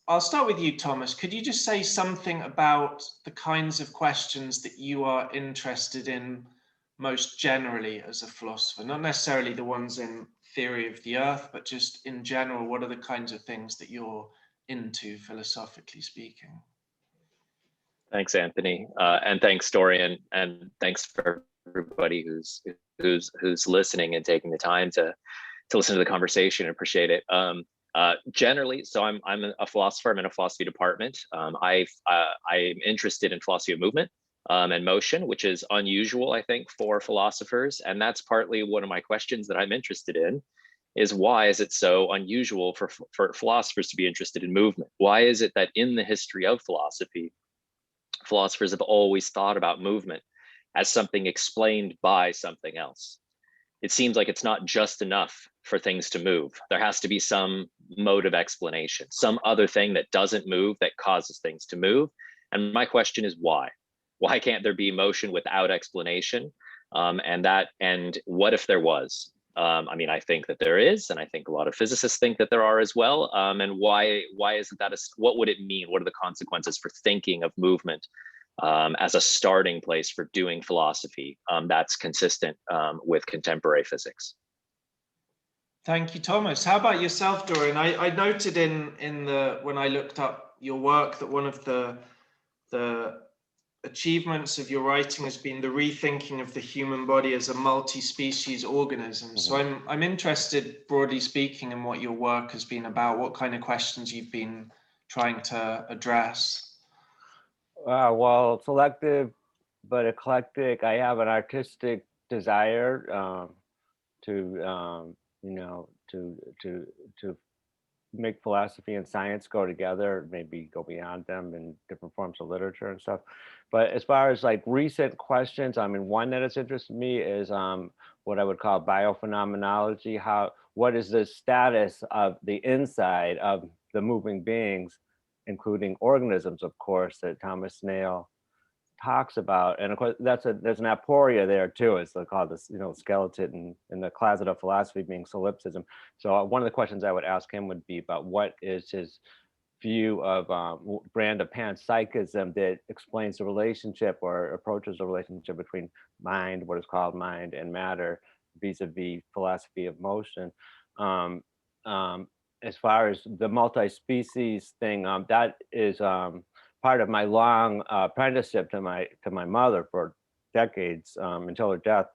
I'll start with you, Thomas. Could you just say something about the kinds of questions that you are interested in most generally as a philosopher? Not necessarily the ones in theory of the earth, but just in general, what are the kinds of things that you're into, philosophically speaking? Thanks, Anthony, and thanks, Dorian, and thanks for everybody who's listening and taking the time to listen to the conversation. I appreciate it. Generally, so I'm a philosopher. I'm in a philosophy department. I'm interested in philosophy of movement and motion, which is unusual, I think, for philosophers. And that's partly one of my questions that I'm interested in, is why is it so unusual for philosophers to be interested in movement? Why is it that in the history of philosophy, philosophers have always thought about movement as something explained by something else? It seems like it's not just enough for things to move. There has to be some mode of explanation, some other thing that doesn't move that causes things to move. And my question is why? Why can't there be motion without explanation? And what if there was? I mean, I think that there is, and I think a lot of physicists think that there are as well. And why isn't that? What would it mean? What are the consequences for thinking of movement as a starting place for doing philosophy that's consistent with contemporary physics? Thank you, Thomas. How about yourself, Dorian? I noted in the when I looked up your work that one of the achievements of your writing has been the rethinking of the human body as a multi-species organism. Mm-hmm. So I'm interested, broadly speaking, in what your work has been about. What kind of questions you've been trying to address? Well, selective but eclectic. I have an artistic desire to make philosophy and science go together, maybe go beyond them in different forms of literature and stuff. But as far as like recent questions, I mean, one that has interested me is what I would call biophenomenology. What is the status of the inside of the moving beings, including organisms, of course, that Thomas Snail talks about. And of course, there's an aporia there too. It's called this, skeleton in the closet of philosophy being solipsism. So one of the questions I would ask him would be about what is his view of brand of panpsychism that explains the relationship or approaches the relationship between mind, what is called mind, and matter, vis-a-vis philosophy of motion. As far as the multi-species thing, that is part of my long apprenticeship to my mother for decades until her death,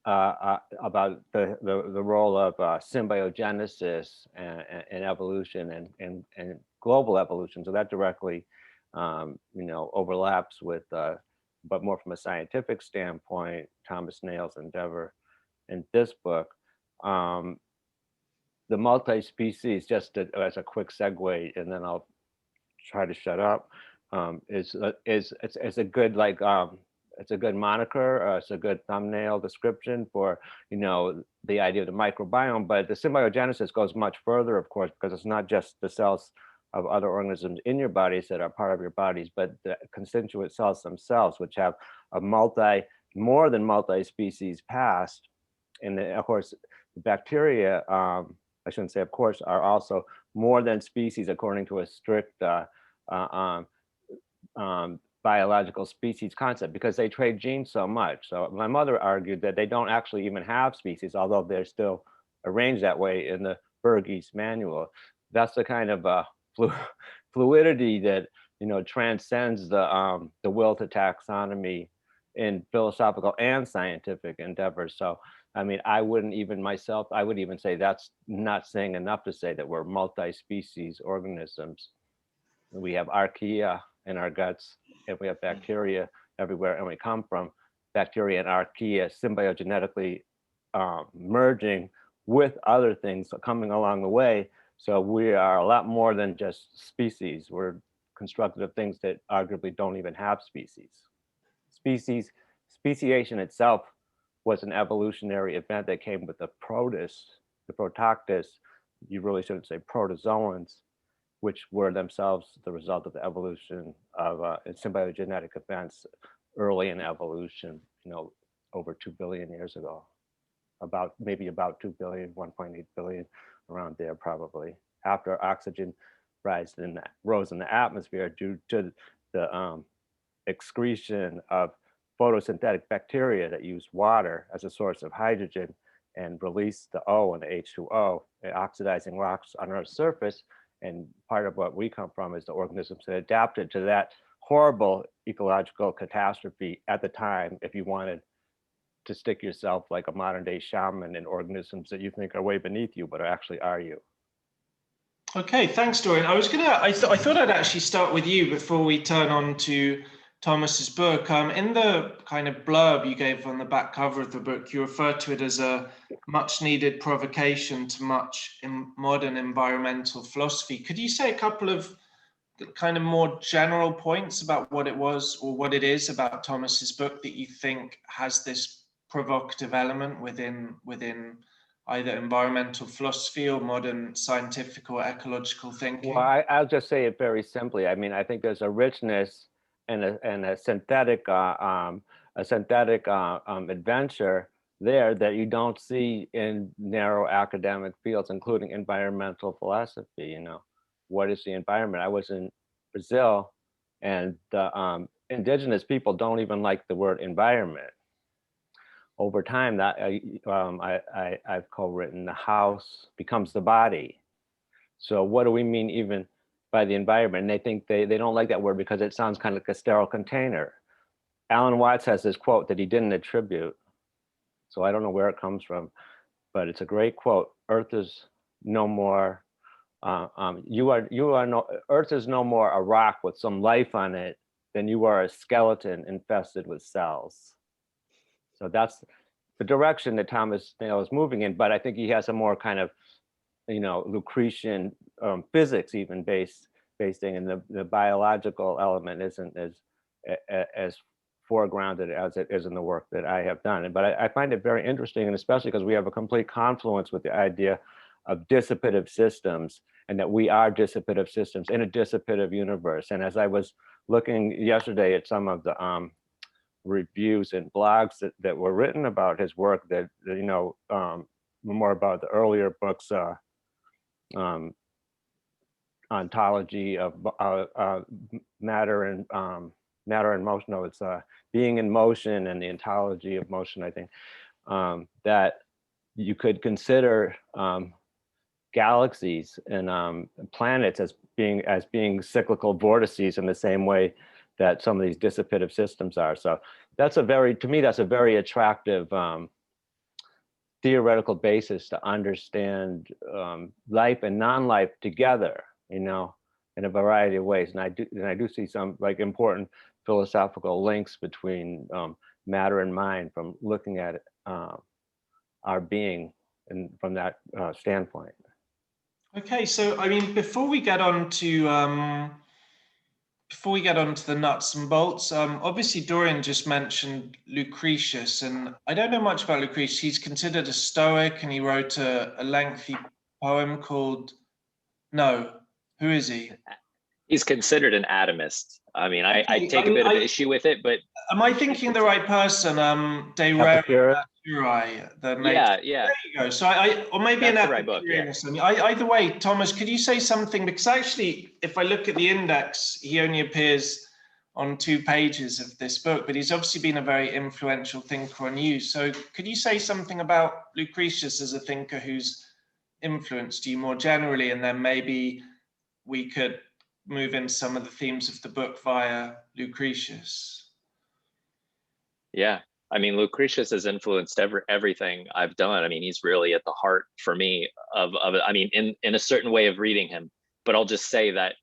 about the role of symbiogenesis and evolution and global evolution. So that directly overlaps with, but more from a scientific standpoint, Thomas Snail's endeavor in this book. The multi-species, just as a quick segue, and then I'll try to shut up, it's a good it's a good moniker, it's a good thumbnail description for the idea of the microbiome. But the symbiogenesis goes much further, of course, because it's not just the cells of other organisms in your bodies that are part of your bodies, but the constituent cells themselves, which have a more than multi-species past. And of course, the bacteria, I shouldn't say of course, are also more than species according to a strict biological species concept, because they trade genes so much. So my mother argued that they don't actually even have species, although they're still arranged that way in the Burgess manual. That's the kind of fluidity that transcends the will to taxonomy in philosophical and scientific endeavors. So I mean, I would even say that's not saying enough to say that we're multi-species organisms. We have archaea in our guts, and we have bacteria everywhere, and we come from bacteria and archaea symbiogenetically merging with other things coming along the way. So we are a lot more than just species. We're constructed of things that arguably don't even have species. Speciation itself was an evolutionary event that came with the protoctus, you really shouldn't say protozoans, which were themselves the result of the evolution of symbiogenetic events early in evolution, over 2 billion years ago, maybe about 2 billion, 1.8 billion, around there probably. after oxygen rose in the atmosphere due to the excretion of photosynthetic bacteria that use water as a source of hydrogen and release the O and the H2O, oxidizing rocks on Earth's surface. And part of what we come from is the organisms that adapted to that horrible ecological catastrophe at the time. If you wanted to stick yourself like a modern day shaman in organisms that you think are way beneath you, but actually are you. Okay, thanks, Dorian. I thought I'd actually start with you before we turn on to Thomas's book. In the kind of blurb you gave on the back cover of the book, you referred to it as a much needed provocation to much in modern environmental philosophy. Could you say a couple of kind of more general points about what it was or what it is about Thomas's book that you think has this provocative element within either environmental philosophy or modern scientific or ecological thinking? Well, I'll just say it very simply. I mean, I think there's a richness and a synthetic adventure there that you don't see in narrow academic fields, including environmental philosophy. You know, what is the environment? I was in Brazil, and the indigenous people don't even like the word environment. Over time, that I've co-written, the house becomes the body. So what do we mean even by the environment? And they think they don't like that word because it sounds kind of like a sterile container. Alan Watts has this quote that he didn't attribute, so I don't know where it comes from, but it's a great quote. Earth is no more. Earth is no more a rock with some life on it than you are a skeleton infested with cells. So that's the direction that Thomas Nail is moving in, but I think he has a more kind of, you know, Lucretian physics even based thing, and the biological element isn't as foregrounded as it is in the work that I have done. But I find it very interesting, and especially because we have a complete confluence with the idea of dissipative systems, and that we are dissipative systems in a dissipative universe. And as I was looking yesterday at some of the reviews and blogs that were written about his work, that you know, more about the earlier books, ontology of matter and motion. No, it's being in motion and the ontology of motion. I think that you could consider galaxies and planets as being cyclical vortices in the same way that some of these dissipative systems are. So that's to me, that's a very attractive theoretical basis to understand life and non-life together, you know, in a variety of ways. And I do see some like important philosophical links between matter and mind from looking at our being and from that standpoint. Okay, so I mean, before we get on to the nuts and bolts, obviously Dorian just mentioned Lucretius, and I don't know much about Lucretius. He's considered a Stoic, and he wrote a lengthy poem called, no, who is he? He's considered an atomist. I mean, I take a bit of issue with it, but am I thinking the right person? De Epicurus? Naturae, yeah. There you go. So or maybe That's an the right book, yeah. Either way, Thomas, could you say something? Because actually, if I look at the index, he only appears on 2 pages of this book, but he's obviously been a very influential thinker on you. So could you say something about Lucretius as a thinker who's influenced you more generally, and then maybe we could move into some of the themes of the book via Lucretius? Yeah, I mean, Lucretius has influenced everything I've done. I mean, he's really at the heart for me of I mean, in a certain way of reading him. But I'll just say that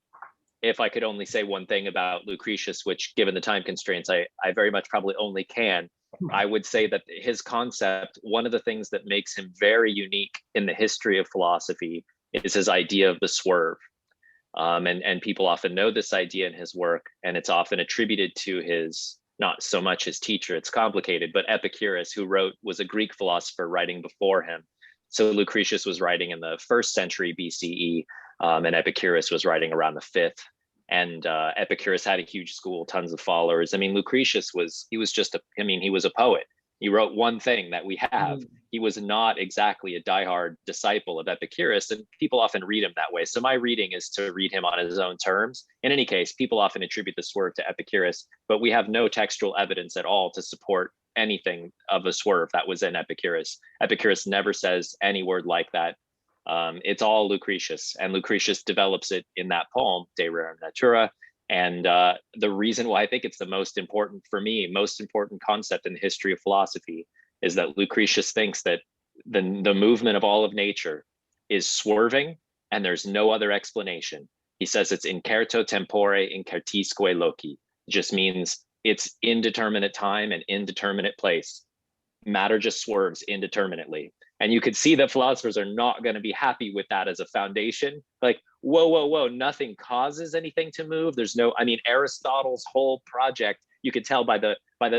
if I could only say one thing about Lucretius, which given the time constraints, I very much probably only can, I would say that his concept, one of the things that makes him very unique in the history of philosophy is his idea of the swerve. And people often know this idea in his work, and it's often attributed to his, not so much his teacher, it's complicated, but Epicurus, who was a Greek philosopher writing before him. So Lucretius was writing in the 1st century BCE, and Epicurus was writing around the 5th. And Epicurus had a huge school, tons of followers. I mean, Lucretius he was a poet. He wrote one thing that we have. Mm. He was not exactly a diehard disciple of Epicurus, and people often read him that way. So my reading is to read him on his own terms. In any case, people often attribute the swerve to Epicurus, but we have no textual evidence at all to support anything of a swerve that was in Epicurus. Epicurus never says any word like that. It's all Lucretius, and Lucretius develops it in that poem, De Rerum Natura. And the reason why I think it's the most important, for me, most important concept in the history of philosophy is that Lucretius thinks that the movement of all of nature is swerving and there's no other explanation. He says it's incerto tempore incertisque loci. It just means it's indeterminate time and indeterminate place. Matter just swerves indeterminately. And you could see that philosophers are not going to be happy with that as a foundation. Like, whoa, nothing causes anything to move. There's no, I mean, Aristotle's whole project, you could tell by the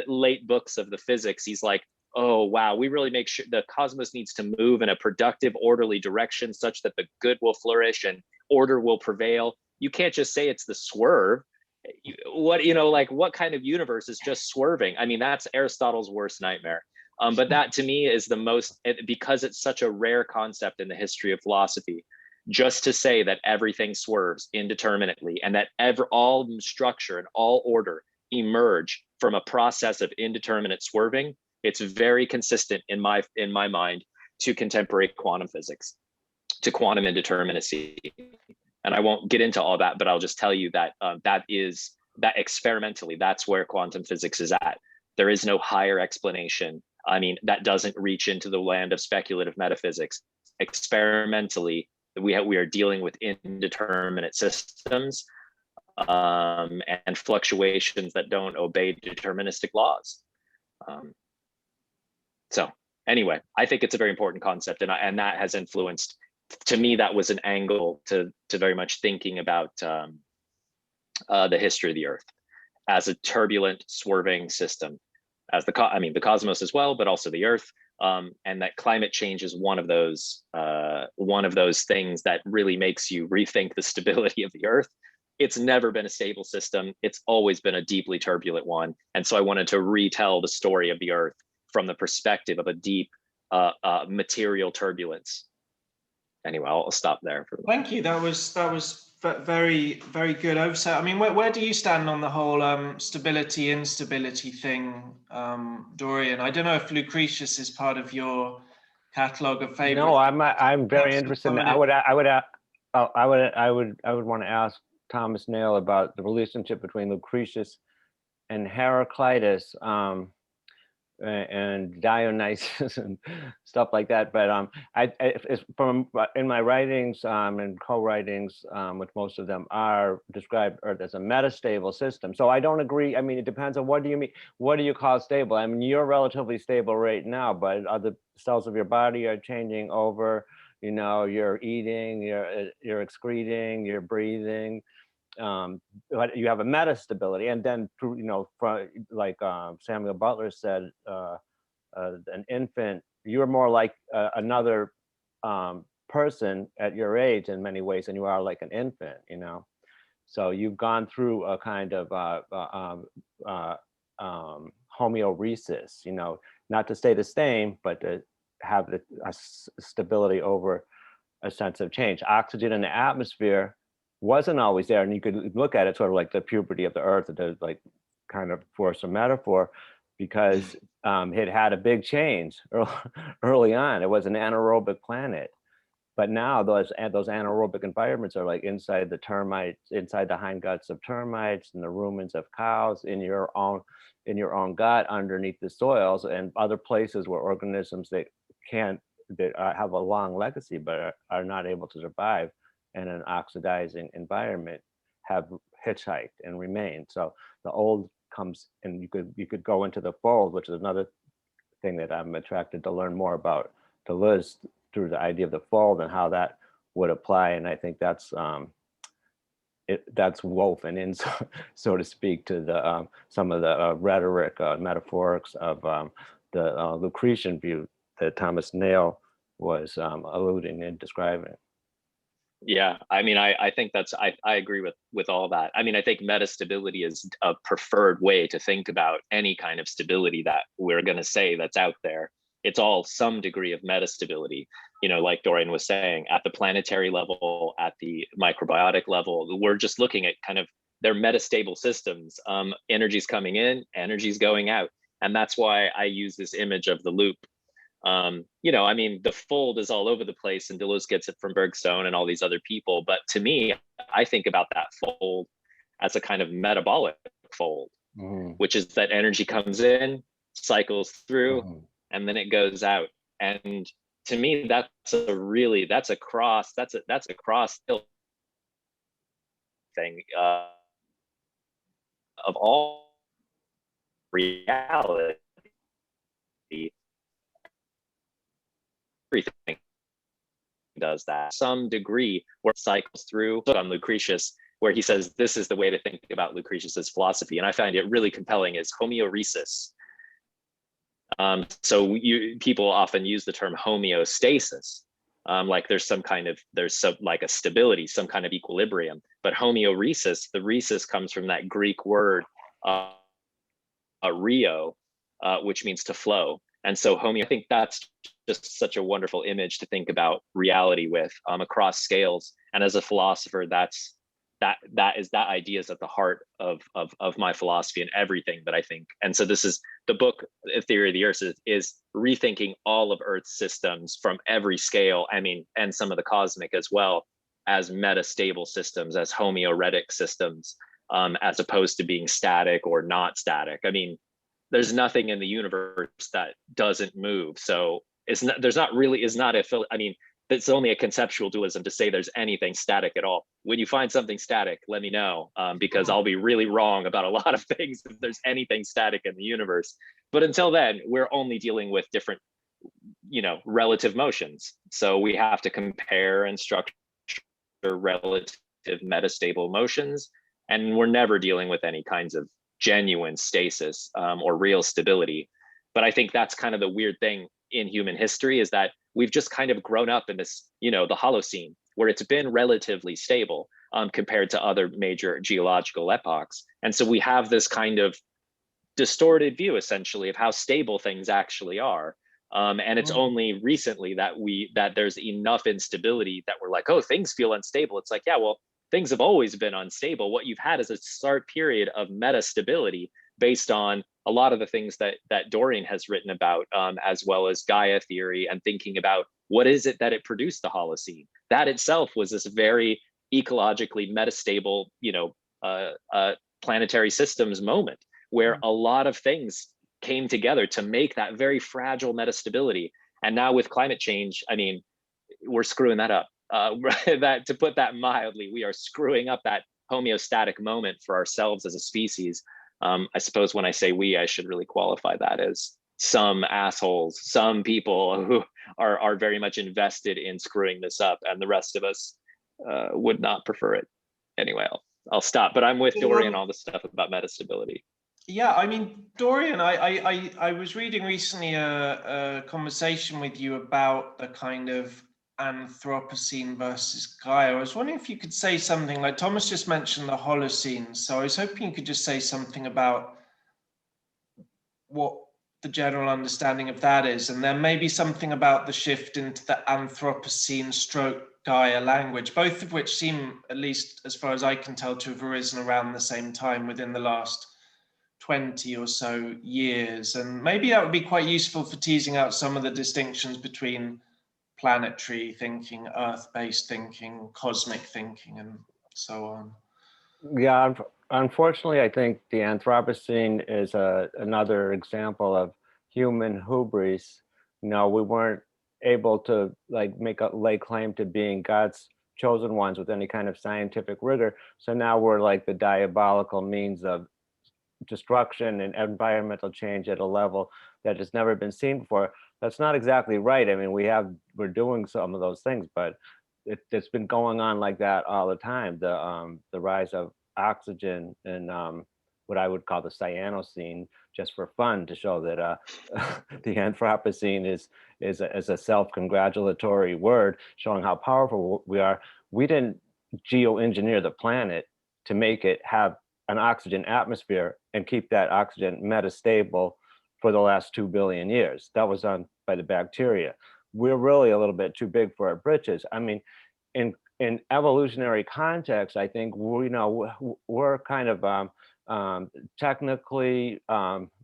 late books of the physics, he's like, oh, wow, we really make sure the cosmos needs to move in a productive, orderly direction such that the good will flourish and order will prevail. You can't just say it's the swerve. What, like what kind of universe is just swerving? I mean, that's Aristotle's worst nightmare. But that to me is the most, because it's such a rare concept in the history of philosophy, just to say that everything swerves indeterminately and that all structure and all order emerge from a process of indeterminate swerving, it's very consistent in my mind to contemporary quantum physics, to quantum indeterminacy. And I won't get into all that, but I'll just tell you that that experimentally, that's where quantum physics is at. There is no higher explanation. I mean, that doesn't reach into the land of speculative metaphysics. Experimentally, we are dealing with indeterminate systems and fluctuations that don't obey deterministic laws. So anyway, I think it's a very important concept, and that has influenced, to me, that was an angle to very much thinking about the history of the Earth as a turbulent, swerving system, as the cosmos as well, but also the Earth, and that climate change is one of those things that really makes you rethink the stability of the Earth. It's never been a stable system. It's always been a deeply turbulent one, and so I wanted to retell the story of the Earth from the perspective of a deep material turbulence. Anyway, I'll stop there. Thank you. That was very, very good oversight. I mean, where do you stand on the whole stability instability thing, Dorion? I don't know if Lucretius is part of your catalogue of favorites. No, I'm very interested. I would want to ask Thomas Nail about the relationship between Lucretius and Heraclitus, and Dionysus and stuff like that. But it's from in my writings and co-writings, which most of them are, described Earth as a metastable system. So I don't agree. I mean, it depends on what do you mean. What do you call stable? I mean, you're relatively stable right now, but other cells of your body are changing over. You're eating, you're excreting, you're breathing. But you have a metastability, and then like Samuel Butler said, an infant, you're more like another person at your age in many ways than you are like an infant. So you've gone through a kind of homeoresis, not to stay the same, but to have a stability over a sense of change. Oxygen in the atmosphere wasn't always there, and you could look at it sort of like the puberty of the Earth, to like kind of force a metaphor, because it had a big change early on. It was an anaerobic planet, but now those anaerobic environments are like inside the termites, inside the hindguts of termites, and the rumens of cows, in your own gut, underneath the soils, and other places where organisms that have a long legacy but are not able to survive in an oxidizing environment have hitchhiked and remained. So the old comes, and you could go into the fold, which is another thing that I'm attracted to learn more about Deleuze, through the idea of the fold and how that would apply. And I think that's woven in, so to speak, to the some of the rhetoric, metaphorics of the Lucretian view that Thomas Nail was alluding and describing. Yeah, I mean, I think that's, I agree with all that. I mean, I think metastability is a preferred way to think about any kind of stability that we're going to say that's out there. It's all some degree of metastability. You know, like Dorian was saying, at the planetary level, at the microbiotic level, we're just looking at kind of their metastable systems. Energy's coming in, energy's going out. And that's why I use this image of the loop. You know, I mean, the fold is all over the place, and Deleuze gets it from Bergson and all these other people. But to me, I think about that fold as a kind of metabolic fold, which is that energy comes in, cycles through, and then it goes out. And to me, that's a cross thing of all reality. Everything does that some degree, where it cycles through. On Lucretius, where he says this is the way to think about Lucretius's philosophy, and I find it really compelling, is homeoresis. So people often use the term homeostasis, like there's like a stability, some kind of equilibrium. But homeoresis, the rhesis comes from that Greek word rio, which means to flow. And so I think that's just such a wonderful image to think about reality with, across scales. And as a philosopher, that idea is at the heart of my philosophy and everything that I think. And so this is the book, Theory of the Earth, is rethinking all of Earth's systems from every scale. I mean, and some of the cosmic as well, as metastable systems, as homeoretic systems, as opposed to being static or not static. I mean, there's nothing in the universe that doesn't move. So it's only a conceptual dualism to say there's anything static at all. When you find something static, let me know, because I'll be really wrong about a lot of things if there's anything static in the universe. But until then, we're only dealing with different, relative motions. So we have to compare and structure relative metastable motions, and we're never dealing with any kinds of genuine stasis or real stability. But I think that's kind of the weird thing in human history, is that we've just kind of grown up in this, the Holocene, where it's been relatively stable compared to other major geological epochs. And so we have this kind of distorted view, essentially, of how stable things actually are. And it's only recently that there's enough instability that we're like, oh, things feel unstable. It's like, yeah, well, things have always been unstable. What you've had is a start period of metastability based on a lot of the things that Dorian has written about, as well as Gaia theory, and thinking about what is it that it produced the Holocene. That itself was this very ecologically metastable, planetary systems moment, where a lot of things came together to make that very fragile metastability. And now with climate change, I mean, we're screwing that up. That, to put that mildly, we are screwing up that homeostatic moment for ourselves as a species. I suppose when I say we, I should really qualify that as some assholes, some people who are very much invested in screwing this up, and the rest of us would not prefer it. Anyway, I'll stop, but I'm with Dorian on all the stuff about metastability. Yeah, I mean, Dorian, I was reading recently a conversation with you about the kind of Anthropocene versus Gaia. I was wondering if you could say something, like Thomas just mentioned the Holocene, so I was hoping you could just say something about what the general understanding of that is, and then maybe something about the shift into the Anthropocene stroke Gaia language, both of which seem, at least as far as I can tell, to have arisen around the same time within the last 20 or so years. And maybe that would be quite useful for teasing out some of the distinctions between planetary thinking, earth-based thinking, cosmic thinking, and so on. Yeah, unfortunately, I think the Anthropocene is another example of human hubris. We weren't able to lay claim to being God's chosen ones with any kind of scientific rigor. So now we're like the diabolical means of destruction and environmental change at a level that has never been seen before. That's not exactly right. I mean, we're doing some of those things, but it's been going on like that all the time. The rise of oxygen and what I would call the cyanocene, just for fun, to show that the Anthropocene is a self-congratulatory word, showing how powerful we are. we didn't geoengineer the planet to make it have an oxygen atmosphere and keep that oxygen metastable for the last 2 billion years. That was done by the bacteria. We're really a little bit too big for our britches. I mean, in evolutionary context, I think we're kind of technically,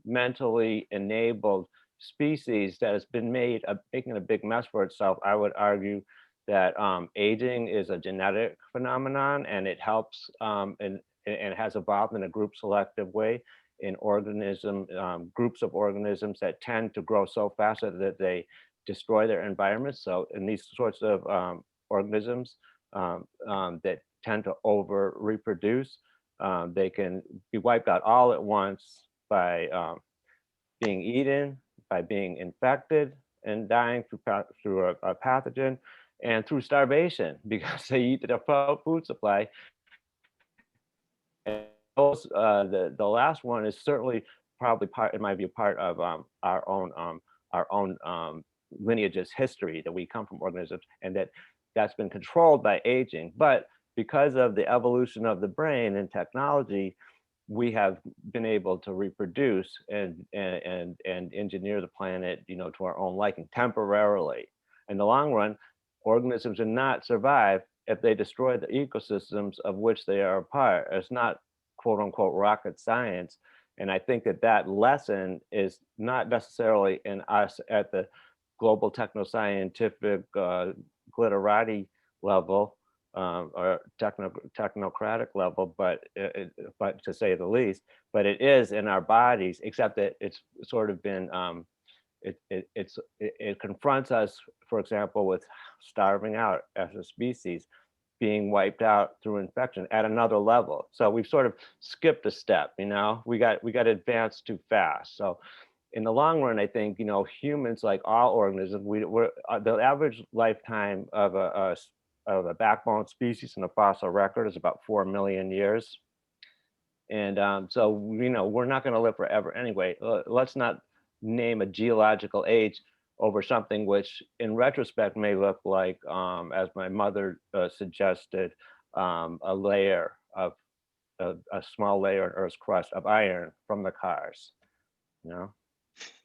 mentally enabled species that has been making a big mess for itself. I would argue that aging is a genetic phenomenon, and it helps and it has evolved in a group selective way in groups of organisms that tend to grow so fast that they destroy their environment. So in these sorts of organisms that tend to over reproduce, they can be wiped out all at once by being eaten, by being infected and dying through a pathogen, and through starvation because they eat the food supply. And those, the last one is certainly probably it might be a part of our own lineage's history, that we come from organisms, and that's been controlled by aging. But because of the evolution of the brain and technology, we have been able to reproduce and engineer the planet, to our own liking temporarily. In the long run, organisms will not survive if they destroy the ecosystems of which they are a part. It's not quote unquote rocket science. And I think that lesson is not necessarily in us at the global technoscientific glitterati level, or technocratic level, but to say the least, but it is in our bodies, except that it's sort of been, it confronts us, for example, with starving out as a species, being wiped out through infection at another level. So we've sort of skipped a step, we got advanced too fast. So in the long run, I think, humans, like all organisms, we're the average lifetime of a backbone species in the fossil record is about 4 million years. And so, we're not going to live forever anyway. Let's not name a geological age over something which in retrospect may look like, as my mother suggested, a layer of a small layer in Earth's crust of iron from the cars,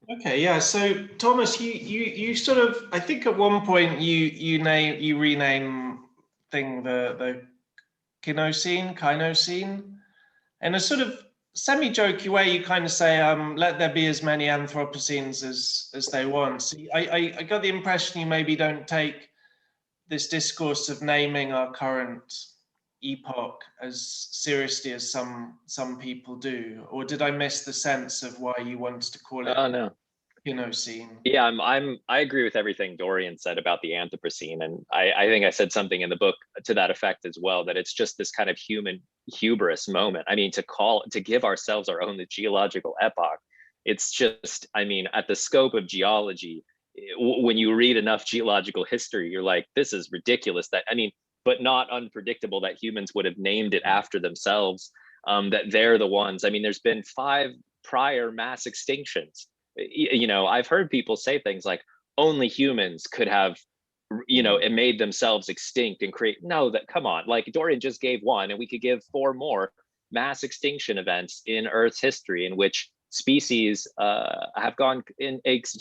Okay, yeah. So Thomas, you sort of, I think at one point you rename the Kynocene, in a sort of semi-jokey way. You kind of say, let there be as many Anthropocenes as they want. So I got the impression you maybe don't take this discourse of naming our current epoch as seriously as some people do, or did I miss the sense of why you wanted to call it? Oh no. Scene? Yeah, I agree with everything Dorion said about the Anthropocene, and I think I said something in the book to that effect as well, that it's just this kind of human hubris moment. I mean, to give ourselves our own geological epoch, it's just, I mean, at the scope of geology, when you read enough geological history, you're like, this is ridiculous. But not unpredictable that humans would have named it after themselves, that they're the ones. I mean, there's been 5 prior mass extinctions. I've heard people say things like only humans could have, it made themselves extinct and come on, like Dorion just gave one, and we could give 4 more mass extinction events in Earth's history in which species have gone,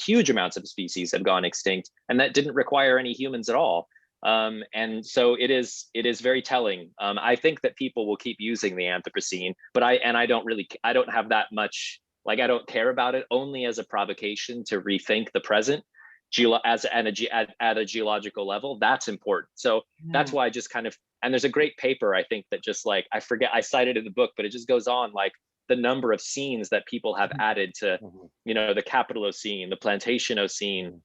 huge amounts of species have gone extinct, and that didn't require any humans at all. And so it is very telling. I think that people will keep using the Anthropocene, but I don't have that much, I don't care about it, only as a provocation to rethink the present at a geological level. That's important. So that's why I just kind of, and there's a great paper, I think, that just I forget, I cited in the book, but it just goes on the number of scenes that people have added to, the Capitalocene, the Plantationocene.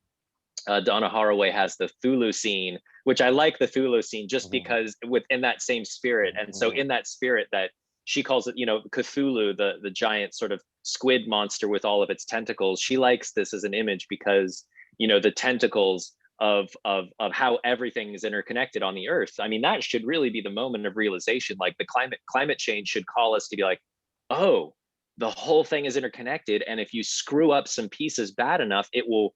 Donna Haraway has the Thulucene, which I like the Thulucene just because within that same spirit. And so in that spirit that she calls it, Cthulhu, the giant sort of squid monster with all of its tentacles, she likes this as an image because, the tentacles of how everything is interconnected on the earth. I mean, that should really be the moment of realization. Like the climate change should call us to be like, oh, the whole thing is interconnected. And if you screw up some pieces bad enough, it will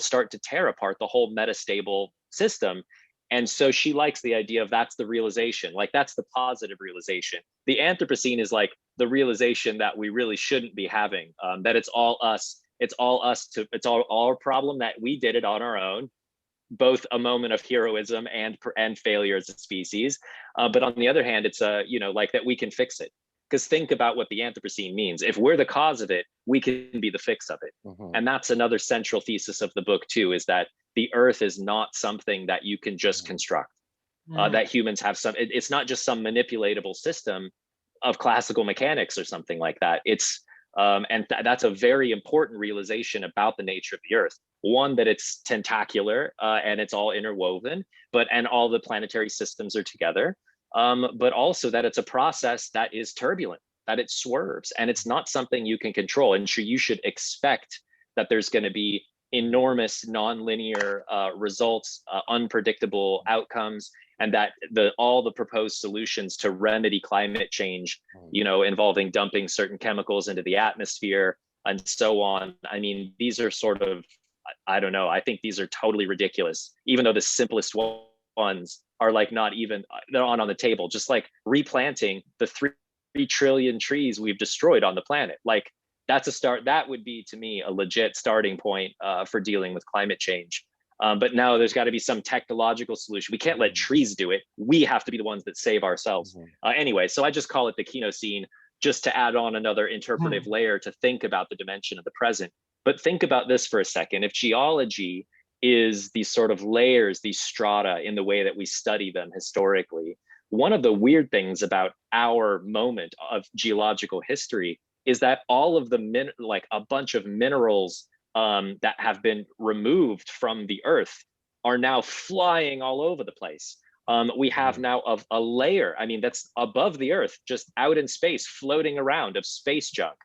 start to tear apart the whole metastable system. And so she likes the idea of that's the realization, like that's the positive realization. The Anthropocene is like the realization that we really shouldn't be having, that it's all us. It's all our problem that we did it on our own, both a moment of heroism and failure as a species. But on the other hand, it's like that we can fix it. Because think about what the Anthropocene means. If we're the cause of it, we can be the fix of it. And that's another central thesis of the book too, is that the earth is not something that you can just construct, that humans have it's not just some manipulatable system of classical mechanics or something like that. It's, that's a very important realization about the nature of the earth. One, that it's tentacular and it's all interwoven, and all the planetary systems are together. But also that it's a process that is turbulent, that it swerves, and it's not something you can control. And you should expect that there's going to be enormous nonlinear results, unpredictable outcomes, and that all the proposed solutions to remedy climate change, involving dumping certain chemicals into the atmosphere and so on. I mean, these are sort of, I don't know, I think these are totally ridiculous, even though the simplest ones are like not even, they're on the table, just like replanting the 3 trillion trees we've destroyed on the planet. Like that's a start. That would be, to me, a legit starting point for dealing with climate change. But now there's got to be some technological solution. We can't let trees do it. We have to be the ones that save ourselves. Anyway, so I just call it the Kenocene, just to add on another interpretive layer to think about the dimension of the present. But think about this for a second. If geology is these sort of layers, these strata, in the way that we study them historically, one of the weird things about our moment of geological history is that all of the like a bunch of minerals that have been removed from the earth are now flying all over the place. We have now of a layer, I mean, that's above the earth, just out in space, floating around, of space junk,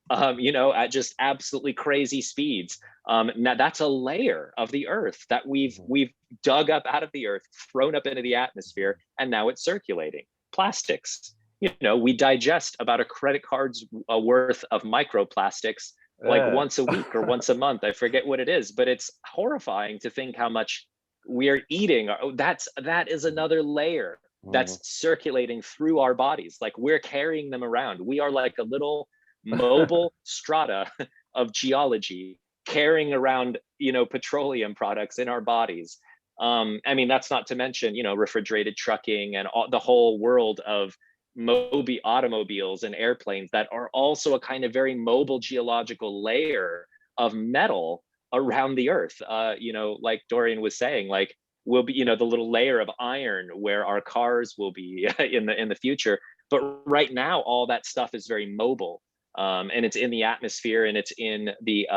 at just absolutely crazy speeds. Now that's a layer of the earth that we've dug up out of the earth, thrown up into the atmosphere, and now it's circulating. Plastics, we digest about a credit card's worth of microplastics like once a week or once a month. I forget what it is, but it's horrifying to think how much we are eating. That is another layer that's circulating through our bodies. Like we're carrying them around. We are like a little mobile strata of geology carrying around, petroleum products in our bodies. I mean, that's not to mention, refrigerated trucking and the whole world of automobiles and airplanes that are also a kind of very mobile geological layer of metal around the earth. Like Dorian was saying, like will be, the little layer of iron where our cars will be in the future. But right now, all that stuff is very mobile, and it's in the atmosphere and it's in the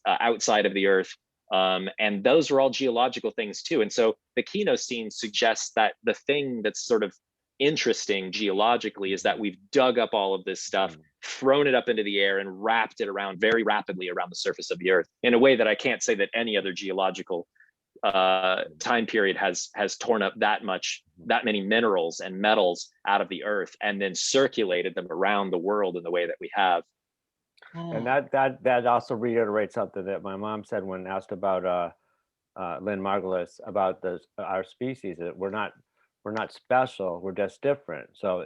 outside of the earth. And those are all geological things too. And so the Kenocene suggests that the thing that's sort of interesting geologically is that we've dug up all of this stuff, thrown it up into the air, and wrapped it around very rapidly around the surface of the earth in a way that I can't say that any other geological time period has torn up that many minerals and metals out of the earth and then circulated them around the world in the way that we have. And that also reiterates something that my mom said when asked about Lynn Margulis about our species, that we're not special, we're just different. So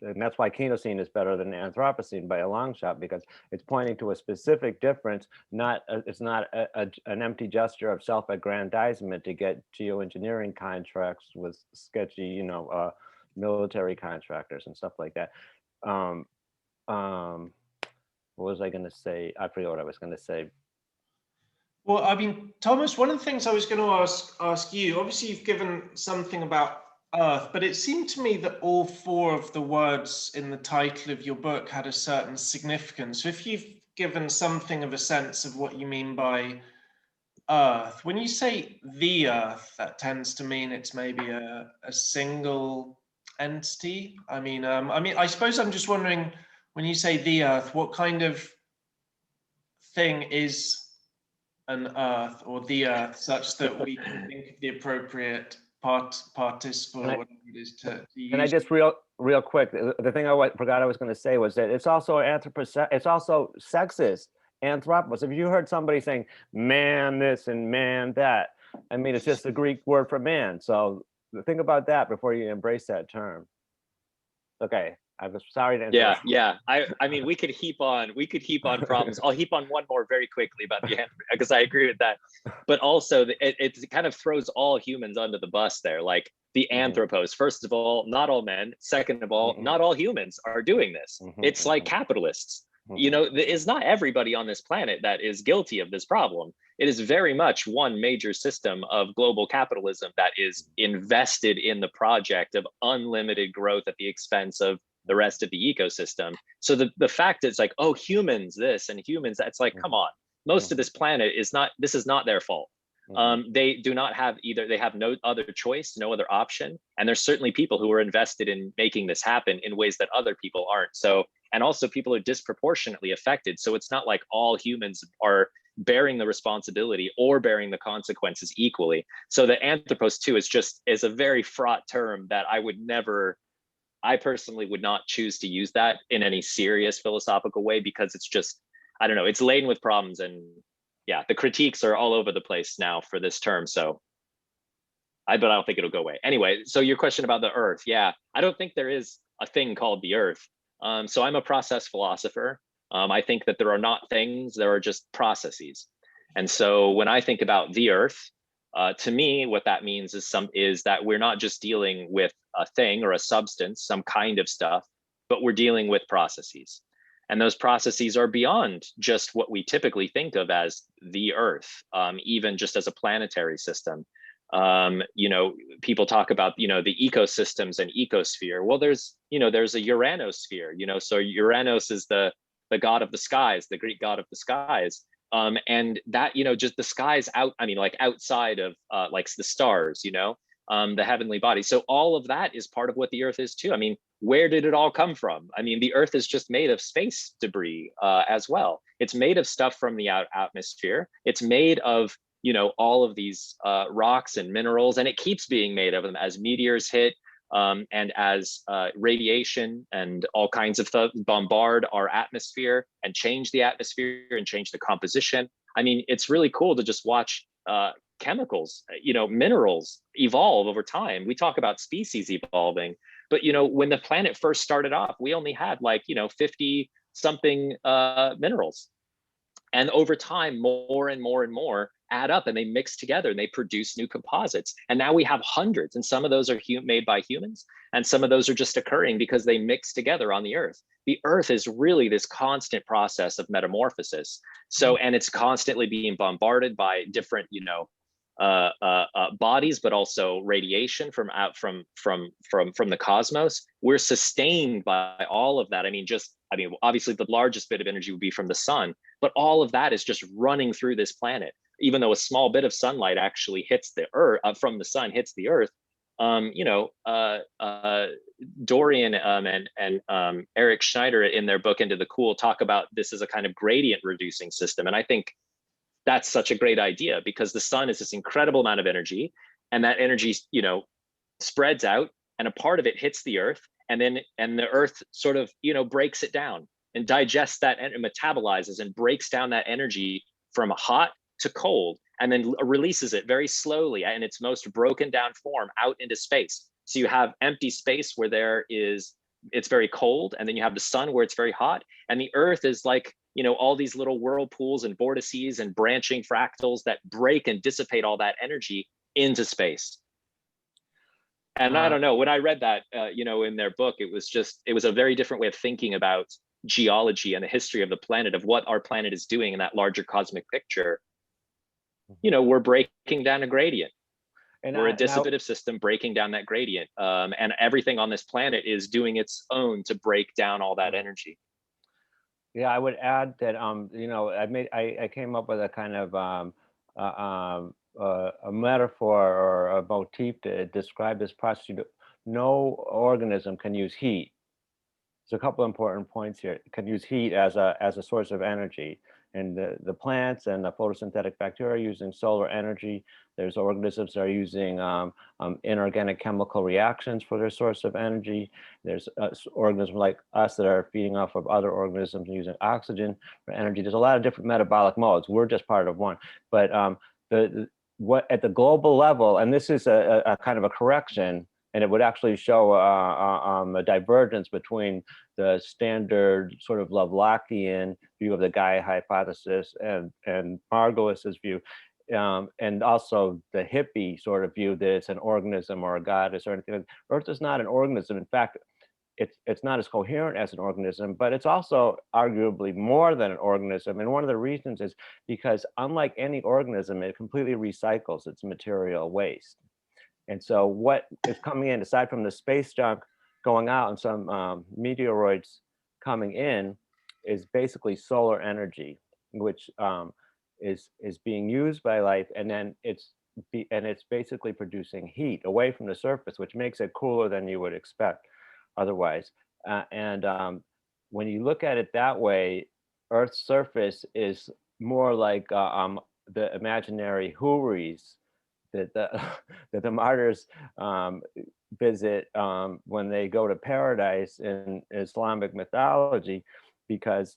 and that's why Kenocene is better than Anthropocene by a long shot, because it's pointing to a specific difference. It's not an empty gesture of self-aggrandizement to get geoengineering contracts with sketchy, military contractors and stuff like that. What was I going to say? I forget what I was going to say. Well, I mean, Thomas, one of the things I was going to ask you, obviously you've given something about Earth, but it seemed to me that all 4 of the words in the title of your book had a certain significance. So if you've given something of a sense of what you mean by Earth, when you say the Earth, that tends to mean it's maybe a single entity. I mean, I suppose I'm just wondering, when you say the Earth, what kind of thing is an Earth or the Earth, such that we can think of the appropriate participle or whatever it is to use. And I just real quick, the thing I forgot I was going to say was that it's also it's also sexist. Anthropos. If you heard somebody saying man this and man that, I mean, it's just a Greek word for man. So think about that before you embrace that term. Okay, I was sorry to interrupt. Yeah. I mean, we could heap on problems. I'll heap on one more very quickly about the because I agree with that. But also, it kind of throws all humans under the bus there. Like the anthropos. First of all, not all men. Second of all, not all humans are doing this. It's like capitalists. You know, it's not everybody on this planet that is guilty of this problem. It is very much one major system of global capitalism that is invested in the project of unlimited growth at the expense of the rest of the ecosystem. So the fact it's like, oh, humans this and humans that's, like, come on, most of this planet is not, this is not their fault. They do not have either, they have no other choice, no other option. And there's certainly people who are invested in making this happen in ways that other people aren't. So, and also people are disproportionately affected. So it's not like all humans are bearing the responsibility or bearing the consequences equally. So the anthropos too is a very fraught term that I personally would not choose to use that in any serious philosophical way, because it's just, I don't know, it's laden with problems. And yeah, the critiques are all over the place now for this term. So but I don't think it'll go away. Anyway, so your question about the earth. Yeah, I don't think there is a thing called the earth. So I'm a process philosopher. I think that there are not things, there are just processes. And so when I think about the earth, to me, what that means is that we're not just dealing with a thing or a substance, some kind of stuff, but we're dealing with processes. And those processes are beyond just what we typically think of as the earth, even just as a planetary system. You know, people talk about, you know, the ecosystems and ecosphere. Well, there's a uranosphere, you know, so Uranos is the god of the skies, the Greek god of the skies. And that, you know, just the skies out, I mean, like outside of like the stars, you know, the heavenly body. So all of that is part of what the earth is too. I mean, where did it all come from? I mean, the earth is just made of space debris as well. It's made of stuff from the atmosphere. It's made of, you know, all of these rocks and minerals, and it keeps being made of them as meteors hit and as radiation and all kinds of stuff bombard our atmosphere and change the atmosphere and change the composition. I mean, it's really cool to just watch chemicals, you know, minerals evolve over time. We talk about species evolving, but, you know, when the planet first started off, we only had like, you know, 50 something minerals. And over time, more and more and more add up and they mix together and they produce new composites. And now we have hundreds, and some of those are made by humans, and some of those are just occurring because they mix together on the earth. The earth is really this constant process of metamorphosis. So, and it's constantly being bombarded by different, you know, bodies, but also radiation from the cosmos. We're sustained by all of that. I mean, obviously the largest bit of energy would be from the sun, but all of that is just running through this planet. Even though a small bit of sunlight actually hits the earth from the sun hits the earth, you know, Dorion and Eric Schneider in their book Into the Cool talk about this as a kind of gradient reducing system, and I think that's such a great idea, because the sun is this incredible amount of energy, and that energy, you know, spreads out, and a part of it hits the earth, and the earth sort of, you know, breaks it down and digests that and metabolizes and breaks down that energy from hot to cold, and then releases it very slowly in its most broken down form out into space. So you have empty space where it's very cold, and then you have the sun where it's very hot, and the earth is like, you know, all these little whirlpools and vortices and branching fractals that break and dissipate all that energy into space. And I don't know, when I read that, you know, in their book, it was a very different way of thinking about geology and the history of the planet, of what our planet is doing in that larger cosmic picture. You know, we're breaking down a gradient. And we're a dissipative system breaking down that gradient. And everything on this planet is doing its own to break down all that energy. Yeah, I would add that, you know, I came up with a kind of a metaphor or a motif to describe this process. No organism can use heat. There's a couple important points here. It can use heat as a source of energy. And the plants and the photosynthetic bacteria are using solar energy. There's organisms that are using inorganic chemical reactions for their source of energy. There's organisms like us that are feeding off of other organisms using oxygen for energy. There's a lot of different metabolic modes. We're just part of one. But what at the global level, and this is a kind of a correction, and it would actually show a divergence between the standard sort of Lovelockian view of the Gaia hypothesis and Margolis's view, and also the hippie sort of view that it's an organism or a goddess or anything. Earth is not an organism. In fact, it's not as coherent as an organism, but it's also arguably more than an organism. And one of the reasons is because unlike any organism, it completely recycles its material waste. And so what is coming in, aside from the space junk going out and some meteoroids coming in, is basically solar energy, which is being used by life, and then it's basically producing heat away from the surface, which makes it cooler than you would expect otherwise. When you look at it that way, Earth's surface is more like the imaginary houris that the martyrs visit when they go to paradise in Islamic mythology, because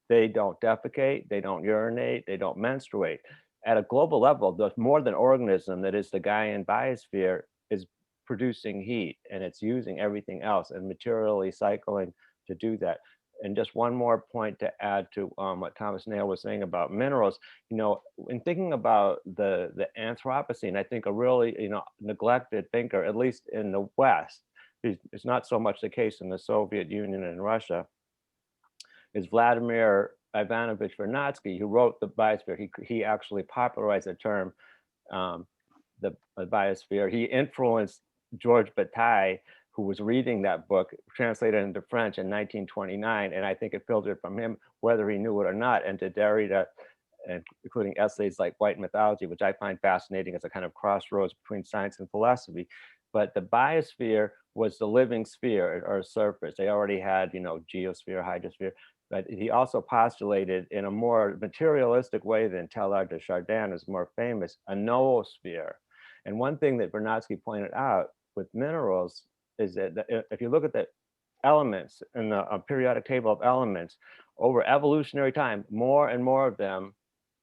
they don't defecate, they don't urinate, they don't menstruate. At a global level, the more than organism that is the Gaian biosphere is producing heat, and it's using everything else and materially cycling to do that. And just one more point to add to what Thomas Nail was saying about minerals, in thinking about the Anthropocene, I think a really neglected thinker, at least in the West, it's not so much the case in the Soviet Union and Russia, is Vladimir Ivanovich Vernadsky, who wrote the biosphere. He actually popularized the term, the biosphere. He influenced George Bataille, who was reading that book, translated into French in 1929, and I think it filtered from him, whether he knew it or not, and to Derrida, and including essays like White Mythology, which I find fascinating as a kind of crossroads between science and philosophy. But the biosphere was the living sphere or surface. They already had, geosphere, hydrosphere, but he also postulated in a more materialistic way than Teilhard de Chardin is more famous, a noosphere. And one thing that Vernadsky pointed out with minerals is that if you look at the elements in the periodic table of elements, over evolutionary time, more and more of them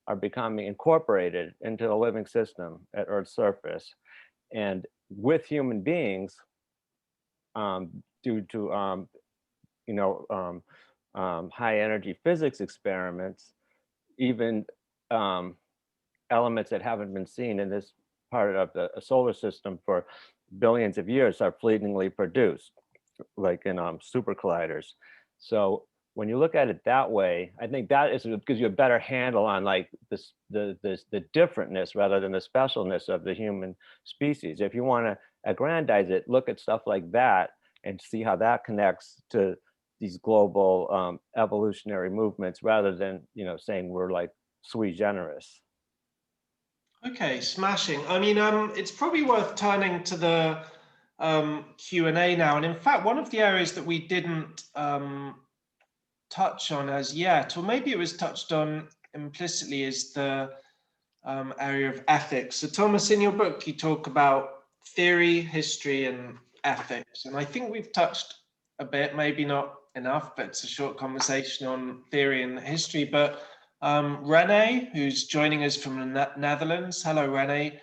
are becoming incorporated into the living system at Earth's surface. And with human beings, due to high energy physics experiments, even elements that haven't been seen in this part of the solar system for billions of years are fleetingly produced, like in super colliders. So when you look at it that way, I think that gives you a better handle on like the differentness rather than the specialness of the human species. If you want to aggrandize it, look at stuff like that and see how that connects to these global evolutionary movements, rather than saying we're like sui generis. Okay, smashing. I mean, it's probably worth turning to the Q&A now. And in fact, one of the areas that we didn't touch on as yet, or maybe it was touched on implicitly, is the area of ethics. So Thomas, in your book, you talk about theory, history, and ethics. And I think we've touched a bit, maybe not enough, but it's a short conversation on theory and history. But Rene, who's joining us from the Netherlands, hello Rene,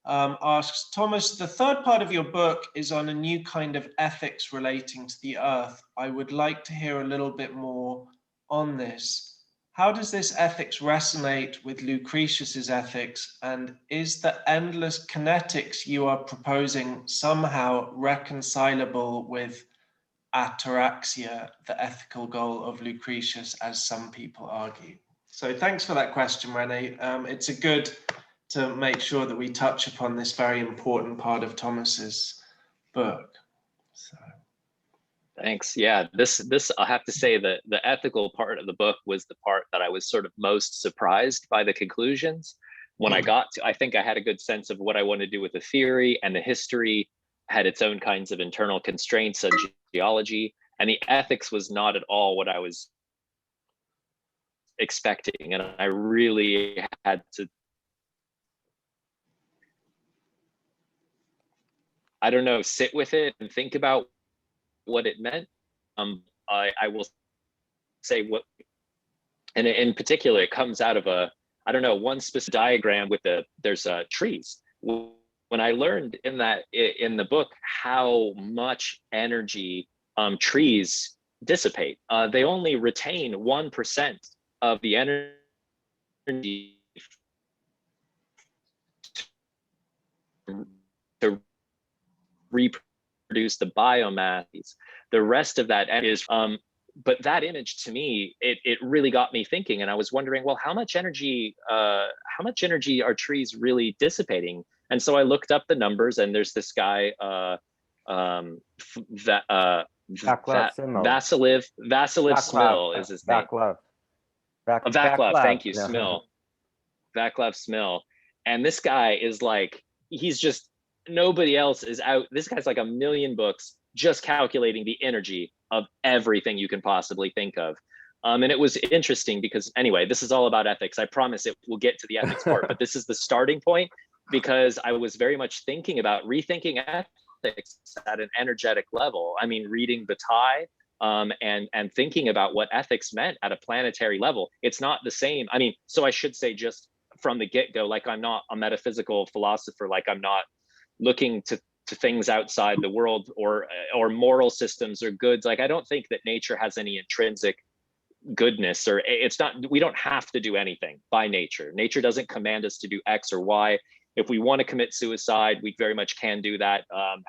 asks, Thomas, the third part of your book is on a new kind of ethics relating to the earth. I would like to hear a little bit more on this. How does this ethics resonate with Lucretius's ethics, and is the endless kinetics you are proposing somehow reconcilable with ataraxia, the ethical goal of Lucretius, as some people argue? So thanks for that question, Rene. It's a good to make sure that we touch upon this very important part of Thomas's book. So. Thanks. Yeah, this I'll have to say that the ethical part of the book was the part that I was sort of most surprised by the conclusions. When I got to, I think I had a good sense of what I want to do with the theory, and the history had its own kinds of internal constraints on geology, and the ethics was not at all what I was expecting. And I really had to, I don't know, sit with it and think about what it meant. I will say what, and in particular, it comes out of a I don't know, one specific diagram with there's trees. When I learned in the book how much energy trees dissipate, they only retain 1% of the energy to reproduce the biomass. The rest of that is, but that image to me, it really got me thinking, and I was wondering, well, how much energy are trees really dissipating? And so I looked up the numbers, and there's this guy, Vasilev Smil is his name. Vaclav, thank you, Smil. Vaclav Smil. And this guy is like, he's just, nobody else is out. This guy's like 1 million books just calculating the energy of everything you can possibly think of. And it was interesting because, anyway, this is all about ethics. I promise it will get to the ethics part, but this is the starting point, because I was very much thinking about rethinking ethics at an energetic level. I mean, reading Bataille, and thinking about what ethics meant at a planetary level. It's not the same. I mean, so I should say just from the get-go, like, I'm not a metaphysical philosopher, like I'm not looking to things outside the world or moral systems or goods. Like, I don't think that nature has any intrinsic goodness, or it's not, we don't have to do anything by nature. Nature doesn't command us to do X or Y. If we want to commit suicide, we very much can do that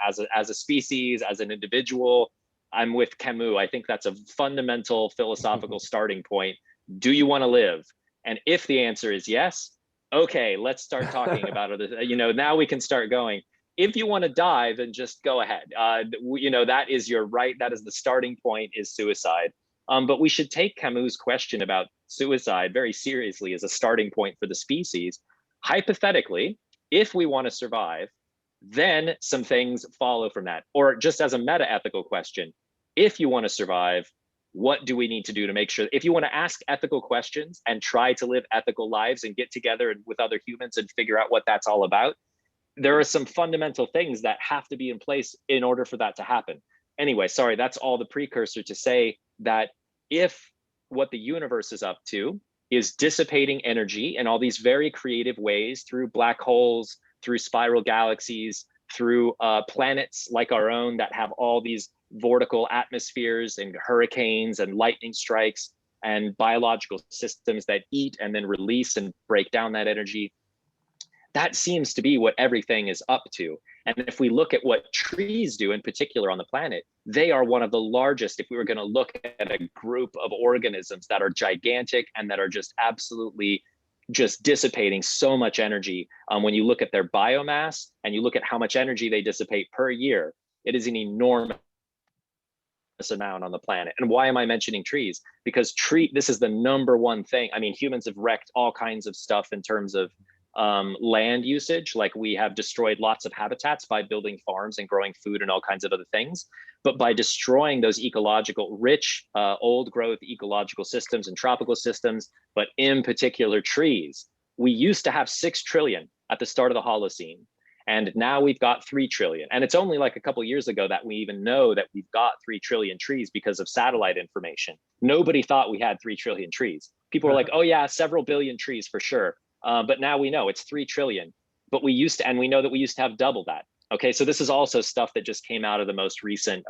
as a species, as an individual. I'm with Camus. I think that's a fundamental philosophical starting point. Do you want to live? And if the answer is yes, okay, let's start talking about it. Now we can start going. If you want to die, then just go ahead. That is your right. That is the starting point, is suicide. But we should take Camus' question about suicide very seriously as a starting point for the species. Hypothetically, if we want to survive, then some things follow from that. Or just as a meta-ethical question, if you want to survive, what do we need to do to make sure, if you want to ask ethical questions and try to live ethical lives and get together with other humans and figure out what that's all about, there are some fundamental things that have to be in place in order for that to happen. Anyway, sorry, that's all the precursor to say that if what the universe is up to is dissipating energy in all these very creative ways through black holes, through spiral galaxies, through planets like our own that have all these vortical atmospheres and hurricanes and lightning strikes and biological systems that eat and then release and break down that energy, that seems to be what everything is up to. And if we look at what trees do in particular on the planet, they are one of the largest, if we were going to look at a group of organisms that are gigantic and that are just absolutely just dissipating so much energy. When you look at their biomass and you look at how much energy they dissipate per year, it is an enormous amount on the planet. And why am I mentioning trees? Because this is the number one thing. I mean, humans have wrecked all kinds of stuff in terms of land usage. Like, we have destroyed lots of habitats by building farms and growing food and all kinds of other things. But by destroying those ecological, rich, old growth ecological systems and tropical systems, but in particular trees, we used to have 6 trillion at the start of the Holocene. And now we've got 3 trillion. And it's only like a couple of years ago that we even know that we've got 3 trillion trees because of satellite information. Nobody thought we had 3 trillion trees. People were like, oh yeah, several billion trees for sure. But now we know it's 3 trillion, but we know that we used to have double that. Okay, so this is also stuff that just came out of the most recent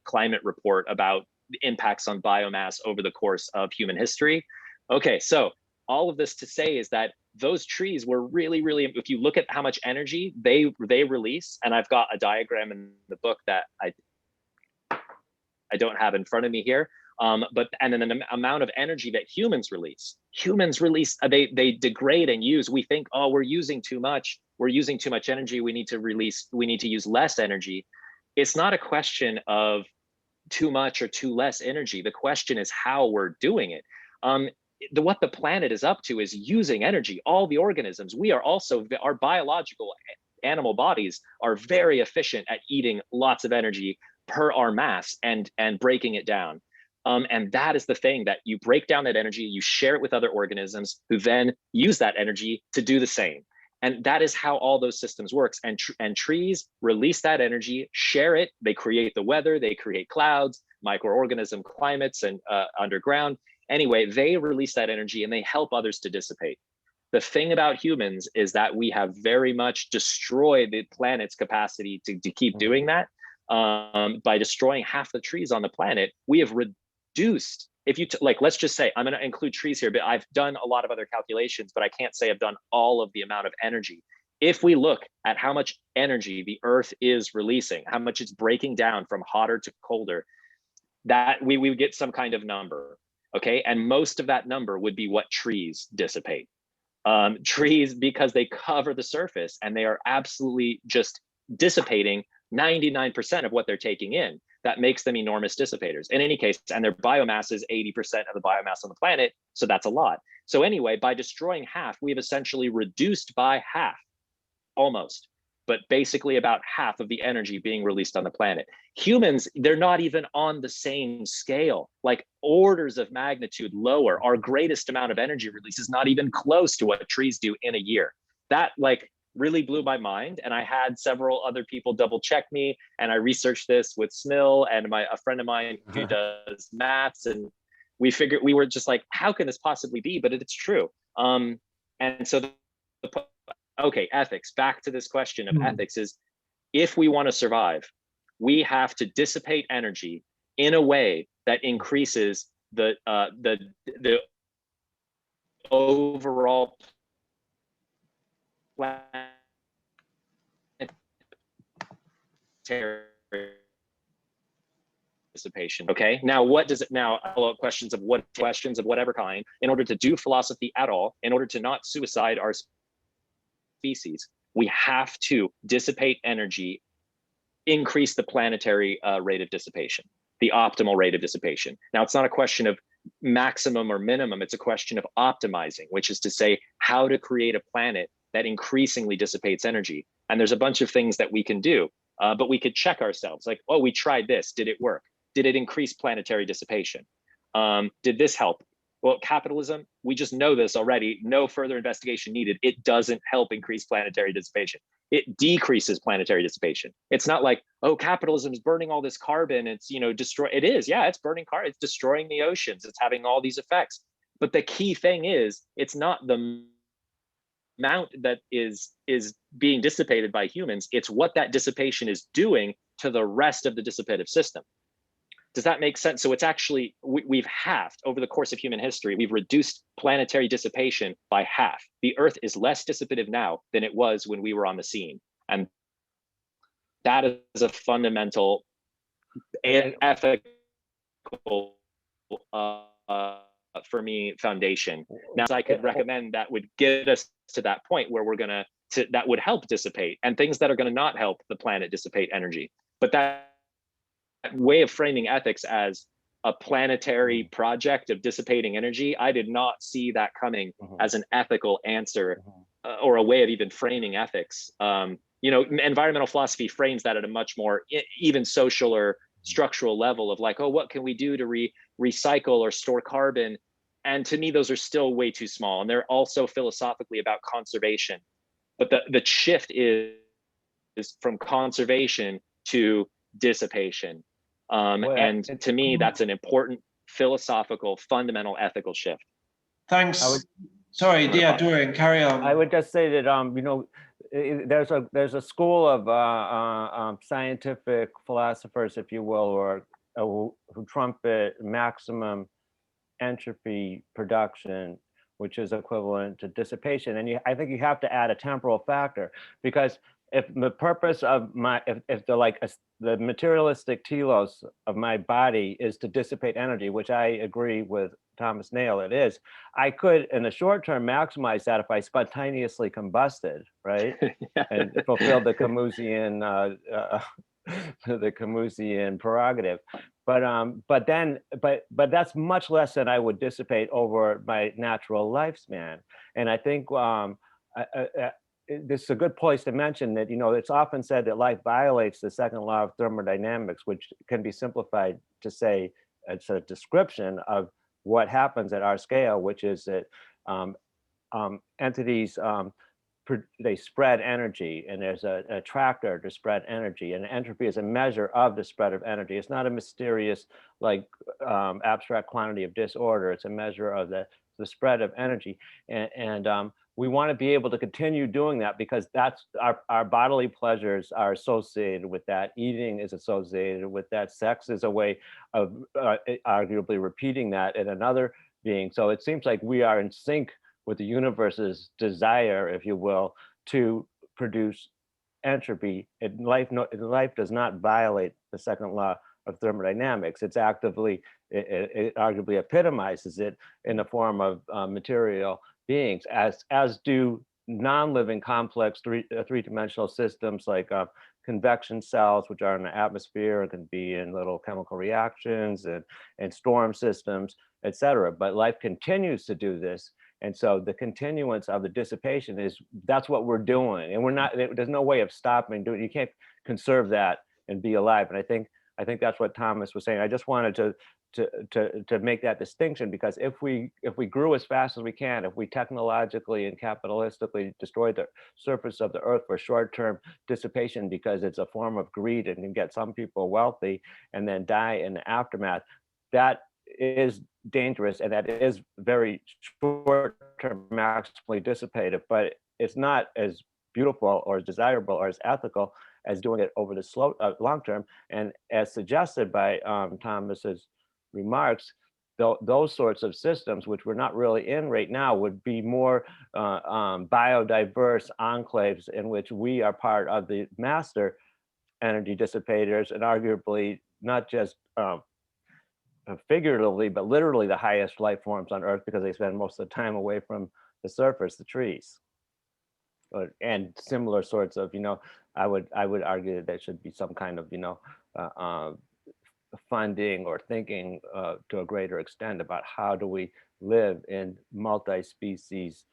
climate report about the impacts on biomass over the course of human history. Okay, so all of this to say is that those trees were really, really, if you look at how much energy they release, and I've got a diagram in the book that I don't have in front of me here, and then the amount of energy that humans release, they degrade and use. We think, oh, we're using too much energy, we need to use less energy. It's not a question of too much or too less energy. The question is how we're doing it. What the planet is up to is using energy. All the organisms, our biological animal bodies are very efficient at eating lots of energy per our mass and breaking it down. And that is the thing, that you break down that energy, you share it with other organisms who then use that energy to do the same. And that is how all those systems works. And trees release that energy, share it. They create the weather, they create clouds, microorganism climates, and underground. Anyway, they release that energy and they help others to dissipate. The thing about humans is that we have very much destroyed the planet's capacity to keep doing that. By destroying half the trees on the planet, we have reduced, if you like, let's just say, I'm going to include trees here, but I've done a lot of other calculations, but I can't say I've done all of the amount of energy. If we look at how much energy the Earth is releasing, how much it's breaking down from hotter to colder, that we would get some kind of number, okay? And most of that number would be what trees dissipate. Trees, because they cover the surface and they are absolutely just dissipating 99% of what they're taking in. That makes them enormous dissipators. In any case, and their biomass is 80% of the biomass on the planet, so that's a lot. So anyway, by destroying half, we've essentially reduced by half, almost, but basically about half of the energy being released on the planet. Humans, they're not even on the same scale, like orders of magnitude lower. Our greatest amount of energy release is not even close to what trees do in a year. That like really blew my mind. And I had several other people double check me, and I researched this with Smill and a friend of mine who does maths, and we were just like, how can this possibly be? But it's true. And so okay, ethics, back to this question of ethics is, if we want to survive, we have to dissipate energy in a way that increases the overall planetary dissipation. Okay, now what does it now follow up questions of whatever kind, in order to do philosophy at all, in order to not suicide our species, we have to dissipate energy, increase the planetary rate of dissipation, the optimal rate of dissipation. Now, it's not a question of maximum or minimum, it's a question of optimizing, which is to say how to create a planet that increasingly dissipates energy. And there's a bunch of things that we can do, but we could check ourselves like, oh, we tried this, did it work? Did it increase planetary dissipation? Did this help? Well, capitalism, we just know this already, no further investigation needed. It doesn't help increase planetary dissipation. It decreases planetary dissipation. It's not like, oh, capitalism is burning all this carbon, it's, it is, yeah, it's burning carbon, it's destroying the oceans, it's having all these effects. But the key thing is, it's not the amount that is being dissipated by humans, it's what that dissipation is doing to the rest of the dissipative system. Does that make sense? So it's actually, we've halved over the course of human history, we've reduced planetary dissipation by half. The Earth is less dissipative now than it was when we were on the scene. And that is a fundamental ethical, for me, foundation. Now, I could recommend that would get us to that point where we're that would help dissipate, and things that are gonna not help the planet dissipate energy. But that way of framing ethics as a planetary project of dissipating energy, I did not see that coming as an ethical answer or a way of even framing ethics. Environmental philosophy frames that at a much more even social or structural level of like, oh, what can we do to recycle or store carbon? And to me, those are still way too small. And they're also philosophically about conservation. But the shift is from conservation to dissipation. And to me, that's an important philosophical, fundamental ethical shift. Thanks. Sorry, yeah, Dorion, carry on. I would just say that there's a school of scientific philosophers, if you will, or who trumpet maximum entropy production, which is equivalent to dissipation. And I think you have to add a temporal factor, because if the purpose of if the materialistic telos of my body is to dissipate energy, which I agree with Thomas Nail, it is, I could in the short term maximize that if I spontaneously combusted, right? And fulfilled the Camusian prerogative. But that's much less than I would dissipate over my natural lifespan. And I think this is a good place to mention that, it's often said that life violates the second law of thermodynamics, which can be simplified to say it's a description of what happens at our scale, which is that entities, they spread energy, and there's an attractor to spread energy, and entropy is a measure of the spread of energy. It's not a mysterious, abstract quantity of disorder. It's a measure of the spread of energy. And we want to be able to continue doing that because that's our bodily pleasures are associated with that. Eating is associated with that. Sex is a way of arguably repeating that in another being. So it seems like we are in sync with the universe's desire, if you will, to produce entropy. Life does not violate the second law of thermodynamics. It's actively, it arguably epitomizes it in the form of material beings, as do non-living complex three-dimensional systems like convection cells, which are in the atmosphere and can be in little chemical reactions and storm systems, etc. But life continues to do this. And so the continuance of the dissipation that's what we're doing. And there's no way of stopping doing it. You can't conserve that and be alive. And I think that's what Thomas was saying. I just wanted to make that distinction, because if we grew as fast as we can, if we technologically and capitalistically destroy the surface of the earth for short-term dissipation because it's a form of greed and can get some people wealthy and then die in the aftermath, that is dangerous, and that is very short-term, maximally dissipative, but it's not as beautiful or as desirable or as ethical as doing it over the long term. And as suggested by Thomas's remarks, those sorts of systems, which we're not really in right now, would be more biodiverse enclaves in which we are part of the master energy dissipators, and arguably not just figuratively, but literally the highest life forms on Earth, because they spend most of the time away from the surface, the trees. And similar sorts of, I would argue that there should be some kind of, funding or thinking to a greater extent about how do we live in multi-species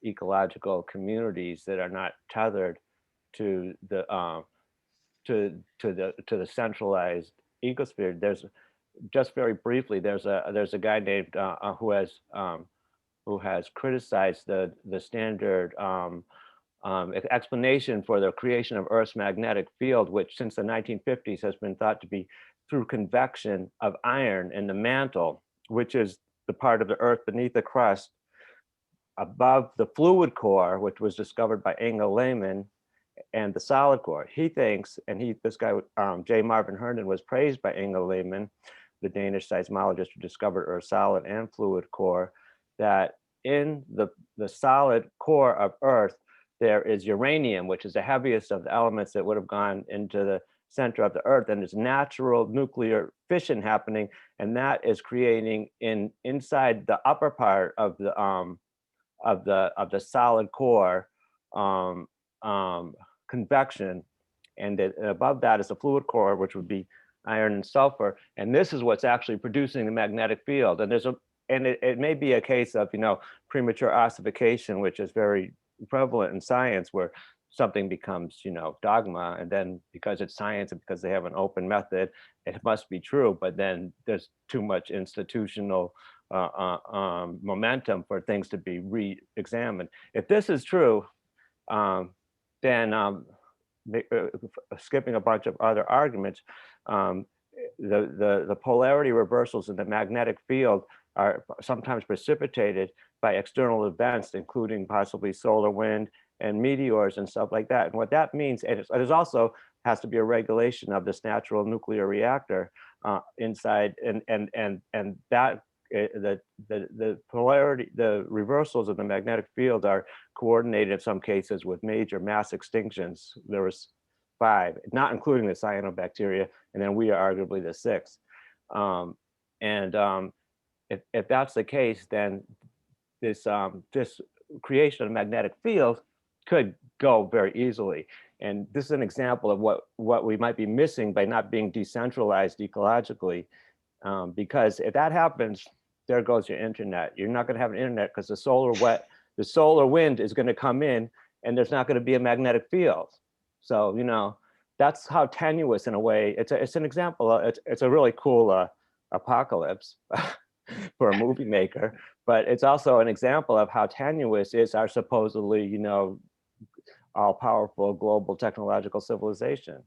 ecological communities that are not tethered to the centralized ecosphere. There's, just very briefly, there's a guy named who has criticized the standard explanation for the creation of Earth's magnetic field, which since the 1950s has been thought to be through convection of iron in the mantle, which is the part of the Earth beneath the crust above the fluid core, which was discovered by Inga Lehmann, and the solid core. He thinks, and this guy, J. Marvin Herndon, was praised by Inga Lehmann, the Danish seismologist who discovered Earth's solid and fluid core, that in the solid core of Earth, there is uranium, which is the heaviest of the elements that would have gone into the center of the Earth, and there's natural nuclear fission happening, and that is creating inside the upper part of the solid core convection, and above that is the fluid core, which would be iron and sulfur, and this is what's actually producing the magnetic field. And it may be a case of premature ossification, which is very prevalent in science, where something becomes dogma, and then because it's science and because they have an open method, it must be true, but then there's too much institutional momentum for things to be re-examined. If this is true, then skipping a bunch of other arguments, the polarity reversals in the magnetic field are sometimes precipitated by external events, including possibly solar wind and meteors and stuff like that. And what that means, and it also has to be a regulation of this natural nuclear reactor inside, and that the polarity, the reversals of the magnetic field are coordinated in some cases with major mass extinctions. There was 5, not including the cyanobacteria, and then we are arguably the 6th. If that's the case, then this creation of a magnetic field could go very easily. And this is an example of what we might be missing by not being decentralized ecologically. Because if that happens, there goes your internet. You're not going to have an internet because the solar wind is going to come in, and there's not going to be a magnetic field. So that's how tenuous, in a way. It's an example. It's a really cool apocalypse for a movie maker, but it's also an example of how tenuous is our supposedly all-powerful global technological civilization.